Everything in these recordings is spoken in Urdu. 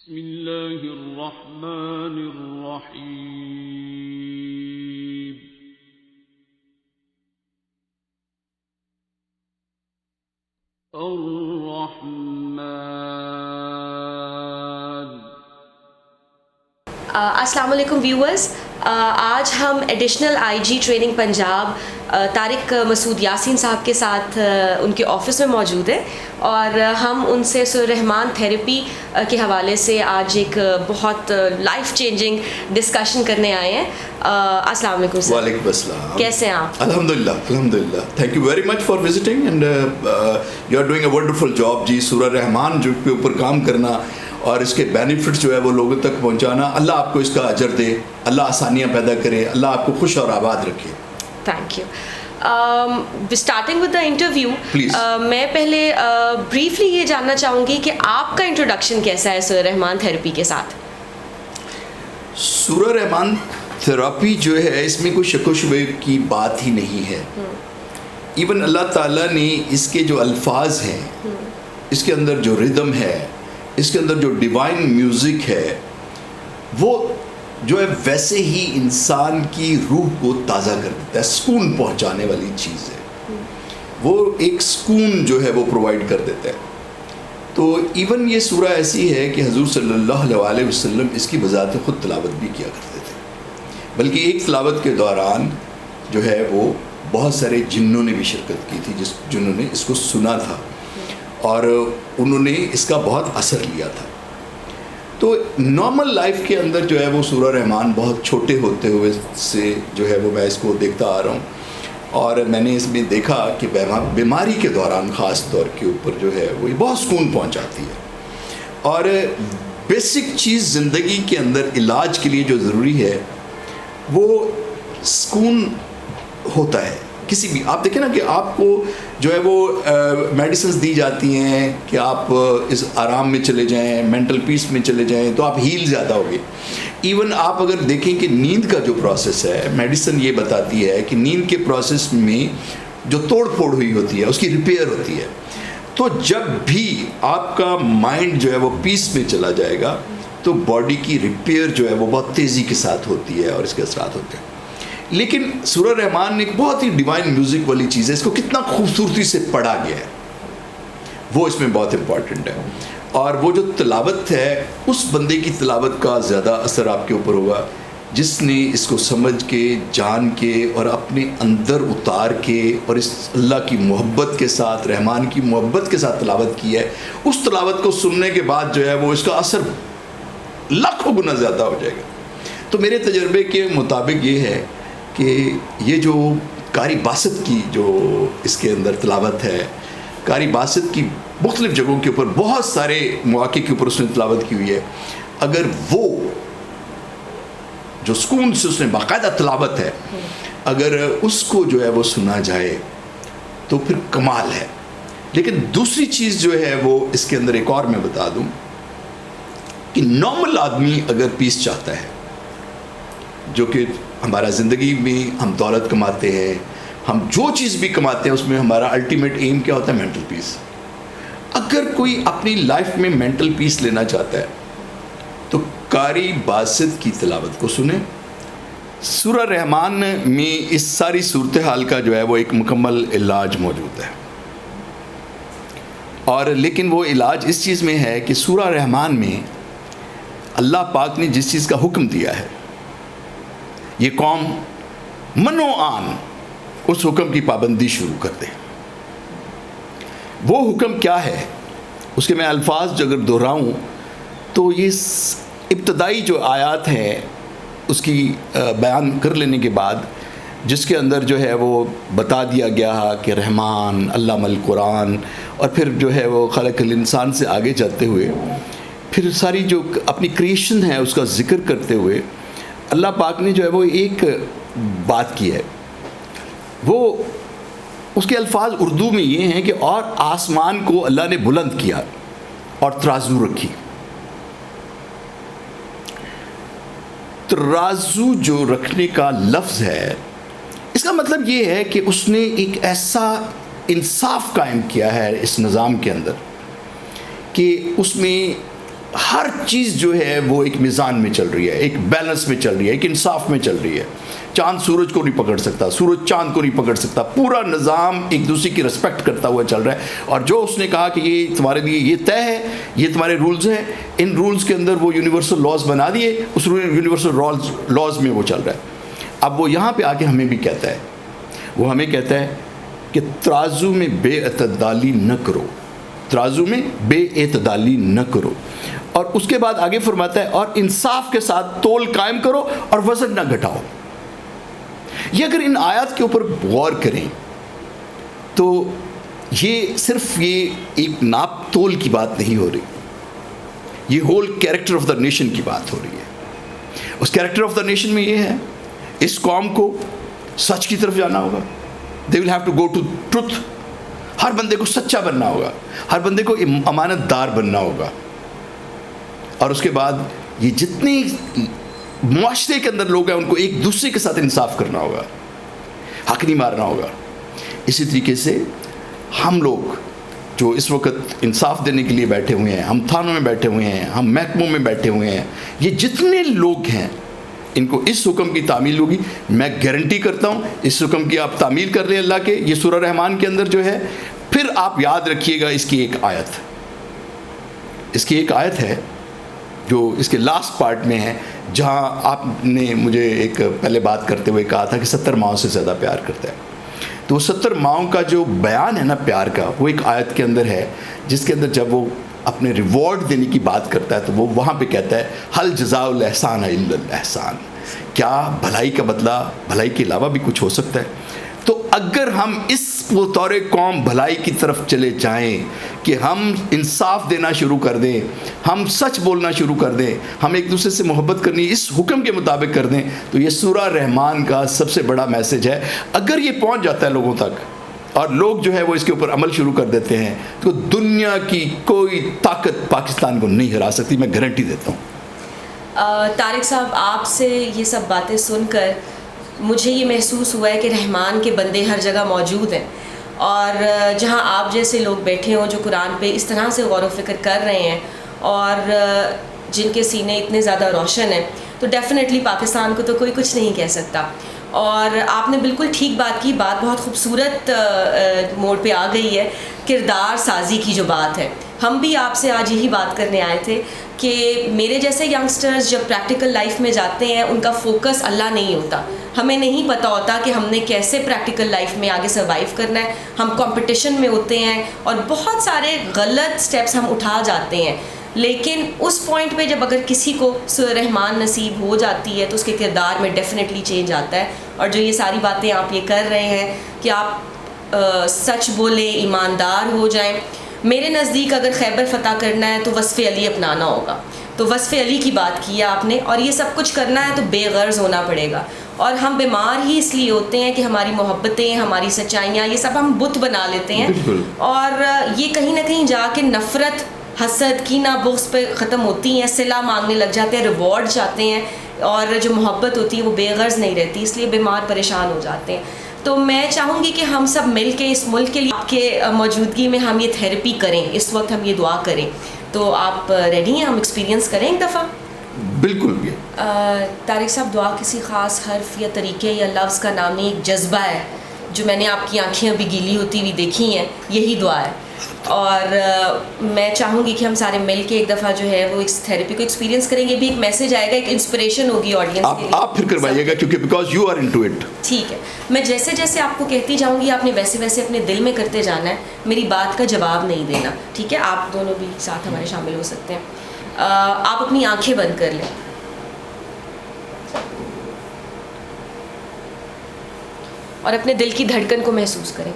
بسم اللہ الرحمن الرحیم. الرحمن. السلام علیکم ویورز. آج ہم additional I G training Punjab Tariq Masood Yasin sahib کے ساتھ ان کے آفس میں موجود ہیں اور ہم ان سے سورہ رحمان تھیراپی کے حوالے سے آج ایک بہت لائف چینجنگ ڈسکشن کرنے آئے ہیں. السلام علیکم سر. وعلیکم السلام. کیسے ہیں آپ؟ الحمدللہ الحمدللہ. Thank you very much for visiting and you are doing a wonderful job. جی سورہ رحمان جو کے اوپر کام کرنا اور اس کے بینیفٹس جو ہے وہ لوگوں تک پہنچانا, اللہ آپ کو اس کا اجر دے, اللہ آسانیاں پیدا کرے, اللہ آپ کو خوش اور آباد رکھے. Thank you. Starting with the interview, Please. میں پہلے بریفلی یہ جاننا چاہوں گی کہ آپ کا انٹروڈکشن کیسا ہے سورہ رحمان تھیراپی کے ساتھ؟ سورہ رحمان تھراپی جو ہے اس میں کوئی شک و شبے کی بات ہی نہیں ہے. ایون اللہ تعالیٰ نے اس کے جو الفاظ ہیں, اس کے اندر جو ردم ہے, اس کے اندر جو ڈیوائن میوزک ہے, وہ جو ہے ویسے ہی انسان کی روح کو تازہ کر دیتا ہے, سکون پہنچانے والی چیز ہے. وہ ایک سکون جو ہے وہ پرووائڈ کر دیتا ہے. تو ایون یہ سورہ ایسی ہے کہ حضور صلی اللہ علیہ وسلم اس کی بذات خود تلاوت بھی کیا کرتے تھے, بلکہ ایک تلاوت کے دوران جو ہے وہ بہت سارے جنوں نے بھی شرکت کی تھی, جنہوں نے اس کو سنا تھا اور انہوں نے اس کا بہت اثر لیا تھا. تو نارمل لائف کے اندر جو ہے وہ سورہ رحمان بہت چھوٹے ہوتے ہوئے سے جو ہے وہ میں اس کو دیکھتا آ رہا ہوں, اور میں نے اس میں دیکھا کہ بیماری کے دوران خاص طور کے اوپر جو ہے وہ بہت سکون پہنچاتی ہے. اور بیسک چیز زندگی کے اندر علاج کے لیے جو ضروری ہے وہ سکون ہوتا ہے. کسی بھی آپ دیکھیں نا کہ آپ کو جو ہے وہ میڈیسنز دی جاتی ہیں کہ آپ اس آرام میں چلے جائیں, مینٹل پیس میں چلے جائیں, تو آپ ہیل زیادہ ہوگے. ایون آپ اگر دیکھیں کہ نیند کا جو پروسیس ہے, میڈیسن یہ بتاتی ہے کہ نیند کے پروسیس میں جو توڑ پھوڑ ہوئی ہوتی ہے اس کی ریپیئر ہوتی ہے. تو جب بھی آپ کا مائنڈ جو ہے وہ پیس میں چلا جائے گا تو باڈی کی ریپیئر جو ہے وہ بہت تیزی کے ساتھ ہوتی ہے اور اس کے اثرات ہوتے ہیں. لیکن سورہ رحمان ایک بہت ہی ڈیوائن میوزک والی چیز ہے, اس کو کتنا خوبصورتی سے پڑھا گیا ہے وہ اس میں بہت امپورٹنٹ ہے. اور وہ جو تلاوت ہے اس بندے کی تلاوت کا زیادہ اثر آپ کے اوپر ہوگا جس نے اس کو سمجھ کے, جان کے اور اپنے اندر اتار کے اور اس اللہ کی محبت کے ساتھ, رحمان کی محبت کے ساتھ تلاوت کی ہے. اس تلاوت کو سننے کے بعد جو ہے وہ اس کا اثر لاکھوں گنا زیادہ ہو جائے گا. تو میرے تجربے کے مطابق یہ ہے کہ یہ جو قاری باسط کی جو اس کے اندر تلاوت ہے, قاری باسط کی مختلف جگہوں کے اوپر بہت سارے مواقع کے اوپر اس نے تلاوت کی ہوئی ہے, اگر وہ جو سکون سے اس نے باقاعدہ تلاوت ہے اگر اس کو جو ہے وہ سنا جائے تو پھر کمال ہے. لیکن دوسری چیز جو ہے وہ اس کے اندر ایک اور میں بتا دوں کہ نارمل آدمی اگر پیس چاہتا ہے, جو کہ ہمارا زندگی میں ہم دولت کماتے ہیں, ہم جو چیز بھی کماتے ہیں اس میں ہمارا الٹیمیٹ ایم کیا ہوتا ہے؟ Mental peace. اگر کوئی اپنی لائف میں مینٹل پیس لینا چاہتا ہے تو قاری باسط کی تلاوت کو سنیں. سورہ رحمان میں اس ساری صورتحال کا جو ہے وہ ایک مکمل علاج موجود ہے, اور لیکن وہ علاج اس چیز میں ہے کہ سورہ رحمان میں اللہ پاک نے جس چیز کا حکم دیا ہے یہ قوم منو آن اس حکم کی پابندی شروع کر دے. وہ حکم کیا ہے اس کے میں الفاظ جو اگر دہراؤں تو یہ ابتدائی جو آیات ہیں اس کی بیان کر لینے کے بعد جس کے اندر جو ہے وہ بتا دیا گیا کہ رحمان علم القرآن, اور پھر جو ہے وہ خلق الانسان سے آگے جاتے ہوئے پھر ساری جو اپنی کریشن ہے اس کا ذکر کرتے ہوئے اللہ پاک نے جو ہے وہ ایک بات کی ہے. وہ اس کے الفاظ اردو میں یہ ہیں کہ اور آسمان کو اللہ نے بلند کیا اور ترازو رکھی. ترازو جو رکھنے کا لفظ ہے اس کا مطلب یہ ہے کہ اس نے ایک ایسا انصاف قائم کیا ہے اس نظام کے اندر کہ اس میں ہر چیز جو ہے وہ ایک میزان میں چل رہی ہے, ایک بیلنس میں چل رہی ہے, ایک انصاف میں چل رہی ہے. چاند سورج کو نہیں پکڑ سکتا, سورج چاند کو نہیں پکڑ سکتا. پورا نظام ایک دوسرے کی رسپیکٹ کرتا ہوا چل رہا ہے. اور جو اس نے کہا کہ یہ تمہارے لیے یہ طے ہے, یہ تمہارے رولز ہیں, ان رولز کے اندر وہ یونیورسل لاز بنا دیے, اس یونیورسل لاز میں وہ چل رہا ہے. اب وہ یہاں پہ آ کے ہمیں بھی کہتا ہے, وہ ہمیں کہتا ہے کہ ترازو میں بے اعتدالی نہ کرو, ترازو میں بے اعتدالی نہ کرو. اور اس کے بعد آگے فرماتا ہے اور انصاف کے ساتھ تول قائم کرو اور وزن نہ گھٹاؤ. یہ اگر ان آیات کے اوپر غور کریں تو یہ صرف یہ ایک ناپ تول کی بات نہیں ہو رہی, یہ whole character of the nation کی بات ہو رہی ہے. اس کیریکٹر آف دا نیشن میں یہ ہے اس قوم کو سچ کی طرف جانا ہوگا. They will have to go to truth. ہر بندے کو سچا بننا ہوگا, ہر بندے کو امانت دار بننا ہوگا. اور اس کے بعد یہ جتنے معاشرے کے اندر لوگ ہیں ان کو ایک دوسرے کے ساتھ انصاف کرنا ہوگا, حق نہیں مارنا ہوگا. اسی طریقے سے ہم لوگ جو اس وقت انصاف دینے کے لیے بیٹھے ہوئے ہیں, ہم تھانوں میں بیٹھے ہوئے ہیں, ہم محکموں میں بیٹھے ہوئے ہیں, یہ جتنے لوگ ہیں ان کو اس حکم کی تعمیل ہوگی. میں گارنٹی کرتا ہوں اس حکم کی آپ تعمیل کر رہے ہیں اللہ کے, یہ سورہ رحمان کے اندر جو ہے. پھر آپ یاد رکھیے گا اس کی ایک آیت, اس کی ایک آیت ہے جو اس کے لاسٹ پارٹ میں ہے, جہاں آپ نے مجھے ایک پہلے بات کرتے ہوئے کہا تھا کہ 70 ماؤں سے زیادہ پیار کرتا ہے. تو وہ 70 ماؤں کا جو بیان ہے نا پیار کا, وہ ایک آیت کے اندر ہے جس کے اندر جب وہ اپنے ریوارڈ دینے کی بات کرتا ہے تو وہ وہاں پہ کہتا ہے حل جزاء الاحسان الا الاحسان. کیا بھلائی کا بدلہ بھلائی کے علاوہ بھی کچھ ہو سکتا ہے؟ تو اگر ہم اس طور قوم بھلائی کی طرف چلے جائیں کہ ہم انصاف دینا شروع کر دیں, ہم سچ بولنا شروع کر دیں, ہم ایک دوسرے سے محبت کرنی اس حکم کے مطابق کر دیں, تو یہ سورہ رحمان کا سب سے بڑا میسج ہے. اگر یہ پہنچ جاتا ہے لوگوں تک اور لوگ جو ہے وہ اس کے اوپر عمل شروع کر دیتے ہیں تو دنیا کی کوئی طاقت پاکستان کو نہیں ہرا سکتی, میں گارنٹی دیتا ہوں. طارق صاحب, آپ سے یہ سب باتیں سن کر مجھے یہ محسوس ہوا ہے کہ رحمان کے بندے ہر جگہ موجود ہیں, اور جہاں آپ جیسے لوگ بیٹھے ہوں جو قرآن پہ اس طرح سے غور و فکر کر رہے ہیں اور جن کے سینے اتنے زیادہ روشن ہیں, تو ڈیفینیٹلی پاکستان کو تو کوئی کچھ نہیں کہہ سکتا. اور آپ نے بالکل ٹھیک بات کی, بات بہت خوبصورت موڑ پہ آ گئی ہے. کردار سازی کی جو بات ہے, ہم بھی آپ سے آج یہی بات کرنے آئے تھے کہ میرے جیسے ینگسٹرز جب پریکٹیکل لائف میں جاتے ہیں ان کا فوکس اللہ نہیں ہوتا. ہمیں نہیں پتہ ہوتا کہ ہم نے کیسے پریکٹیکل لائف میں آگے سروائیو کرنا ہے. ہم کمپٹیشن میں ہوتے ہیں اور بہت سارے غلط سٹیپس ہم اٹھا جاتے ہیں. لیکن اس پوائنٹ پہ جب اگر کسی کو سورہ رحمان نصیب ہو جاتی ہے تو اس کے کردار میں ڈیفینیٹلی چینج آتا ہے. اور جو یہ ساری باتیں آپ یہ کر رہے ہیں کہ آپ سچ بولیں, ایماندار ہو جائیں, میرے نزدیک اگر خیبر فتح کرنا ہے تو وصف علی اپنانا ہوگا. تو وصف علی کی بات کی ہے آپ نے, اور یہ سب کچھ کرنا ہے تو بے غرض ہونا پڑے گا. اور ہم بیمار ہی اس لیے ہوتے ہیں کہ ہماری محبتیں, ہماری سچائیاں, یہ سب ہم بت بنا لیتے ہیں. اور یہ کہیں نہ کہیں جا کے نفرت, حسد, کینہ, بغض پہ ختم ہوتی ہیں. صلہ مانگنے لگ جاتے ہیں, ریوارڈ چاہتے ہیں, اور جو محبت ہوتی ہے وہ بے غرض نہیں رہتی, اس لیے بیمار پریشان ہو جاتے ہیں. تو میں چاہوں گی کہ ہم سب مل کے اس ملک کے لیے آپ کے موجودگی میں ہم یہ تھیراپی کریں, اس وقت ہم یہ دعا کریں. تو آپ ریڈی ہیں, ہم ایکسپیرینس کریں ایک دفعہ؟ بالکل. طارق صاحب, دعا کسی خاص حرف یا طریقے یا لفظ کا نام نہیں, ایک جذبہ ہے جو میں نے آپ کی آنکھیں ابھی گیلی ہوتی ہوئی دیکھی ہیں, یہی دعا ہے. اور میں چاہوں گی کہ ہم سارے مل کے ایک دفعہ جو ہے وہ اس تھیراپی کو ایکسپیرینس کریں گے. بھی ایک میسج آئے گا, ایک انسپریشن ہوگی آڈینس کے لیے. آپ پھر کروائیے گا کیونکہ because you are into it. ٹھیک ہے, میں جیسے جیسے آپ کو کہتی جاؤں گی آپ نے ویسے ویسے اپنے دل میں کرتے جانا ہے, میری بات کا جواب نہیں دینا. ٹھیک ہے, آپ دونوں بھی ساتھ ہمارے شامل ہو سکتے ہیں. آپ اپنی آنکھیں بند کر لیں اور اپنے دل کی دھڑکن کو محسوس کریں.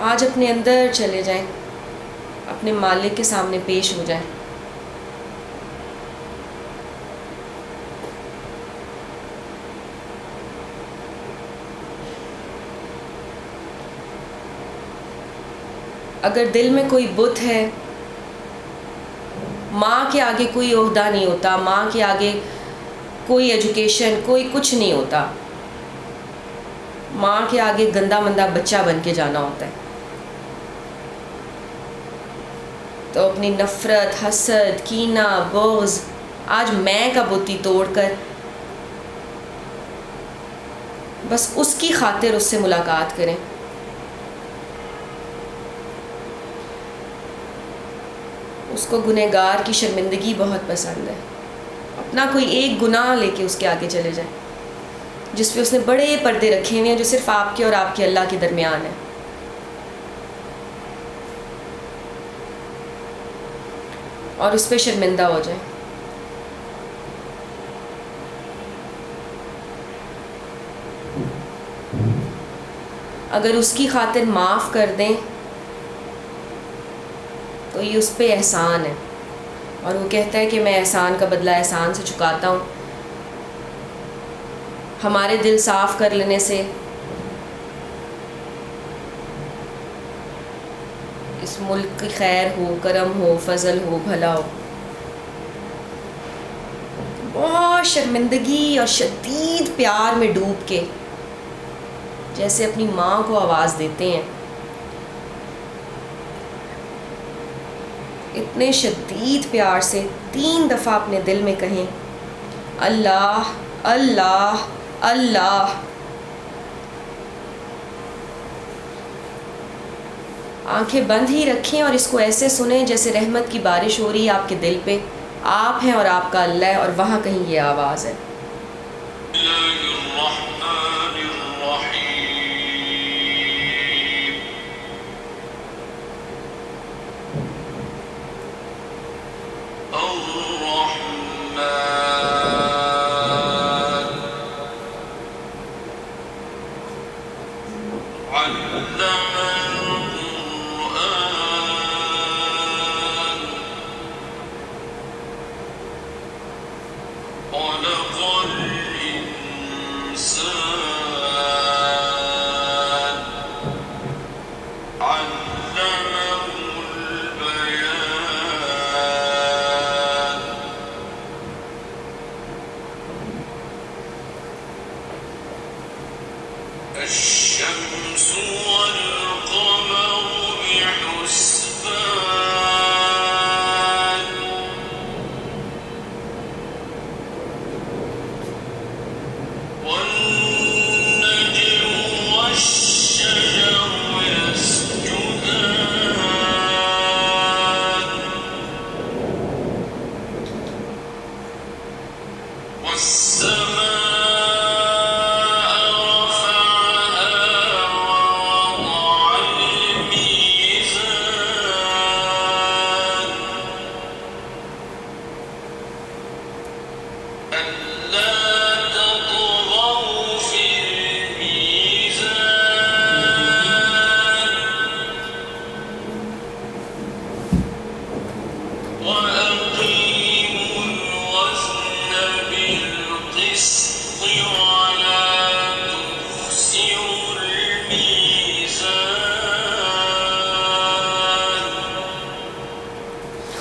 آج اپنے اندر چلے جائیں, اپنے مالک کے سامنے پیش ہو جائیں. اگر دل میں کوئی بت ہے, ماں کے آگے کوئی عہدہ نہیں ہوتا, ماں کے آگے کوئی ایجوکیشن, کوئی کچھ نہیں ہوتا. ماں کے آگے گندا مندہ بچہ بن کے جانا ہوتا ہے. تو اپنی نفرت, حسد, کینہ, بغض, آج میں کا بتی توڑ کر بس اس کی خاطر اس سے ملاقات کریں. اس کو گنہگار کی شرمندگی بہت پسند ہے. اپنا کوئی ایک گناہ لے کے اس کے آگے چلے جائیں جس پہ اس نے بڑے پردے رکھے ہوئے ہیں جو صرف آپ کے اور آپ کے اللہ کے درمیان ہے. اور اس پہ شرمندہ ہو جائیں. اگر اس کی خاطر معاف کر دیں تو یہ اس پہ احسان ہے. اور وہ کہتا ہے کہ میں احسان کا بدلہ احسان سے چکاتا ہوں. ہمارے دل صاف کر لینے سے اس ملک کی خیر ہو, کرم ہو, فضل ہو, بھلا ہو. بہت شرمندگی اور شدید پیار میں ڈوب کے جیسے اپنی ماں کو آواز دیتے ہیں, اتنے شدید پیار سے 3 دفعہ اپنے دل میں کہیں اللہ اللہ اللہ. آنکھیں بند ہی رکھیں اور اس کو ایسے سنیں جیسے رحمت کی بارش ہو رہی ہے آپ کے دل پہ. آپ ہیں اور آپ کا اللہ ہے, اور وہاں کہیں یہ آواز ہے.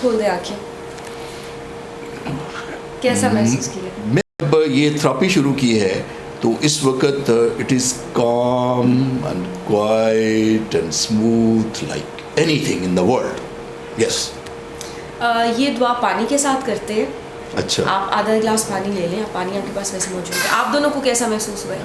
کھول دے آنکھیں. کیسا محسوس کیا؟ میں جب یہ تھراپی شروع کی ہے تو اس وقت it is com and quite and smooth like any thing in the world. یس. یہ دعا پانی کے ساتھ کرتے ہیں. اچھا. آپ آدھا گلاس پانی لے لیں. پانی آپ کے پاس ویسے موجود ہے. آپ دونوں کو کیسا محسوس ہوا ہے؟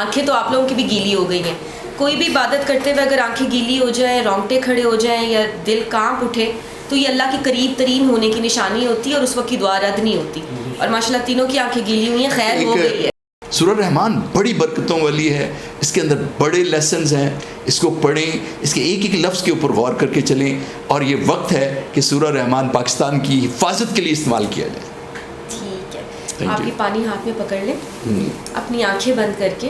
آنکھیں تو آپ لوگوں کی بھی گیلی ہو گئی ہیں. کوئی بھی عبادت کرتے ہوئے اگر آنکھیں گیلی ہو جائیں, رونگٹے کھڑے ہو جائیں یا دل کانپ اٹھے تو یہ اللہ کے قریب ترین ہونے کی نشانی ہوتی ہے اور اس وقت کی دعا رد نہیں ہوتی. اور ماشاءاللہ تینوں کی آنکھیں گیلی ہوئی ہیں, خیر ہو گئی ہے. سورہ رحمان بڑی برکتوں والی ہے. اس کے اندر بڑے لیسنز ہیں. اس کو پڑھیں, اس کے ایک ایک لفظ کے اوپر غور کر کے چلیں. اور یہ وقت ہے کہ سورہ رحمان پاکستان کی حفاظت کے لیے استعمال کیا جائے. ٹھیک ہے. آپ یہ پانی ہاتھ میں پکڑ لیں, اپنی آنکھیں بند کر کے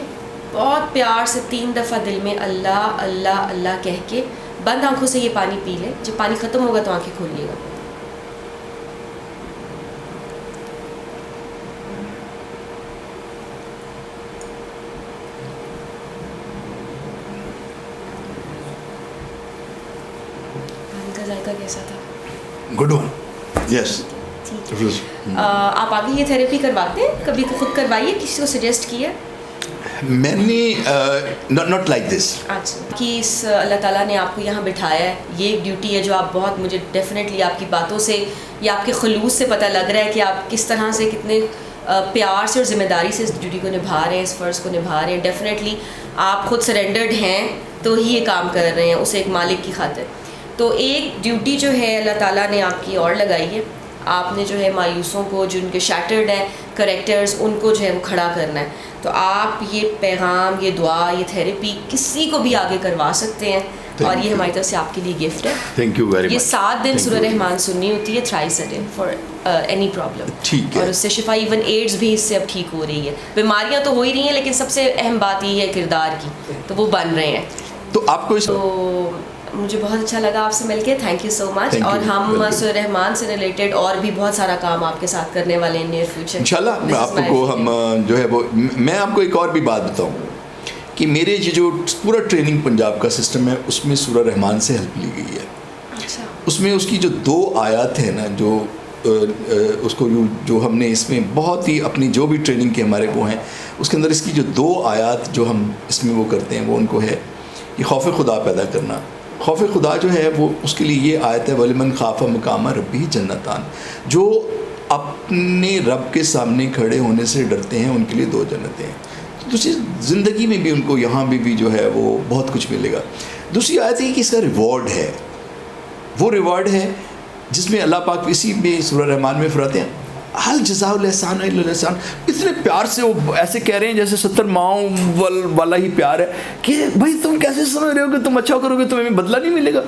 بہت پیار سے 3 دفعہ دل میں اللہ اللہ اللہ کہہ کے بند آنکھوں سے یہ پانی پی لیں. جب پانی ختم ہوگا تو آنکھیں کھولیے گا. پانی کا ذائقہ کیسا تھا؟ Good one. یس. ٹھیک آپ آگے یہ تھیراپی کرواتے ہیں؟ کبھی خود کروائی ہے، کسی کو سجیسٹ کیا؟ میں نے ناٹ لائک دس. اچھا، کہ اس اللہ تعالیٰ نے آپ کو یہاں بٹھایا ہے، یہ ایک ڈیوٹی ہے جو آپ بہت، مجھے ڈیفینیٹلی آپ کی باتوں سے یا آپ کے خلوص سے پتہ لگ رہا ہے کہ آپ کس طرح سے کتنے پیار سے اور ذمہ داری سے اس ڈیوٹی کو نبھا رہے ہیں، اس فرض کو نبھا رہے ہیں. ڈیفینیٹلی آپ خود سرینڈرڈ ہیں تو ہی یہ کام کر رہے ہیں اسے ایک مالک کی خاطر. تو ایک ڈیوٹی جو ہے اللہ تعالیٰ نے آپ کی اور لگائی ہے، آپ نے جو ہے مایوسوں کو، جن کے شیٹرڈ ہیں کریکٹرز، ان کو جو ہے وہ کھڑا کرنا ہے. تو آپ یہ پیغام، یہ دعا، یہ تھیراپی کسی کو بھی آگے کروا سکتے ہیں، اور یہ ہماری طرف سے آپ کے لیے گفٹ ہے. تھینک یو ویری مچ. یہ 7 دن سورہ رحمان سننی ہوتی ہے، thrice a day for any problem. ٹھیک ہے. اور اس سے شفا، ایون ایڈز بھی اس سے اب ٹھیک ہو رہی ہے. بیماریاں تو ہو ہی رہی ہیں، لیکن سب سے اہم بات یہ ہے کردار کی، تو وہ بن رہے ہیں. تو آپ کو تو مجھے بہت اچھا لگا آپ سے مل کے. تھینک یو سو مچ. اور ہم سورہ رحمان سے ریلیٹڈ اور بھی بہت سارا کام آپ کے ساتھ کرنے والے ہیں نیئر فیوچر انشاءاللہ. میں آپ کو ہم جو ہے وہ، میں آپ کو ایک اور بھی بات بتاؤں کہ میرے جو پورا ٹریننگ پنجاب کا سسٹم ہے، اس میں سورہ رحمان سے ہیلپ لی گئی ہے. اچھا. اس میں اس کی جو 2 آیات ہیں نا، جو اس کو جو ہم نے اس میں بہت ہی اپنی جو بھی ٹریننگ کے ہمارے وہ ہیں، اس کے اندر اس کی جو 2 آیات جو ہم اس میں وہ کرتے ہیں، وہ ان کو ہے کہ خوف خدا پیدا کرنا. خوف خدا جو ہے وہ اس کے لیے یہ آیت ہے، وَلِمَنْ خَافَ مَقَامَ رَبِّهِ جَنَّتَانِ، جو اپنے رب کے سامنے کھڑے ہونے سے ڈرتے ہیں، ان کے لیے 2 جنتیں ہیں. دوسری زندگی میں بھی ان کو یہاں بھی جو ہے وہ بہت کچھ ملے گا. دوسری آیت ہے کہ اس کا ریوارڈ ہے، وہ ریوارڈ ہے جس میں اللہ پاک اسی میں سورہ رحمان میں فرماتے ہیں حل جزاء الاحسان الا الاحسان. اتنے پیار سے وہ ایسے کہہ رہے ہیں جیسے 70 ماؤں والا ہی پیار ہے کہ بھائی تم کیسے سمجھ رہے ہو کہ تم اچھا کرو گے تمہیں بدلہ نہیں ملے گا،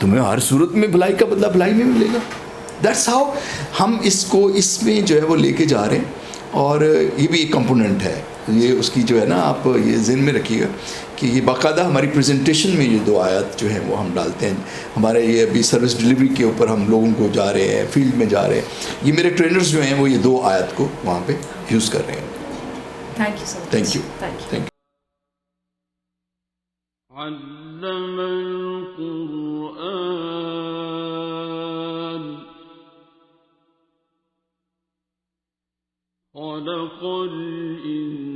تمہیں ہر صورت میں بھلائی کا بدلہ بھلائی میں ملے گا. دیٹس ہاؤ ہم اس کو اس میں جو ہے وہ لے کے جا رہے ہیں. اور یہ بھی ایک کمپوننٹ ہے، یہ اس کی جو ہے نا، آپ یہ ذہن میں رکھیے گا کہ یہ باقاعدہ ہماری پریزنٹیشن میں یہ 2 آیات جو ہیں وہ ہم ڈالتے ہیں. ہمارے یہ ابھی سروس ڈلیوری کے اوپر ہم لوگوں کو جا رہے ہیں، فیلڈ میں جا رہے ہیں، یہ میرے ٹرینرز جو ہیں وہ یہ 2 آیات کو وہاں پہ یوز کر رہے ہیں. Thank you so much. Thank you. Thank you. علم القرآن خلق الإنسان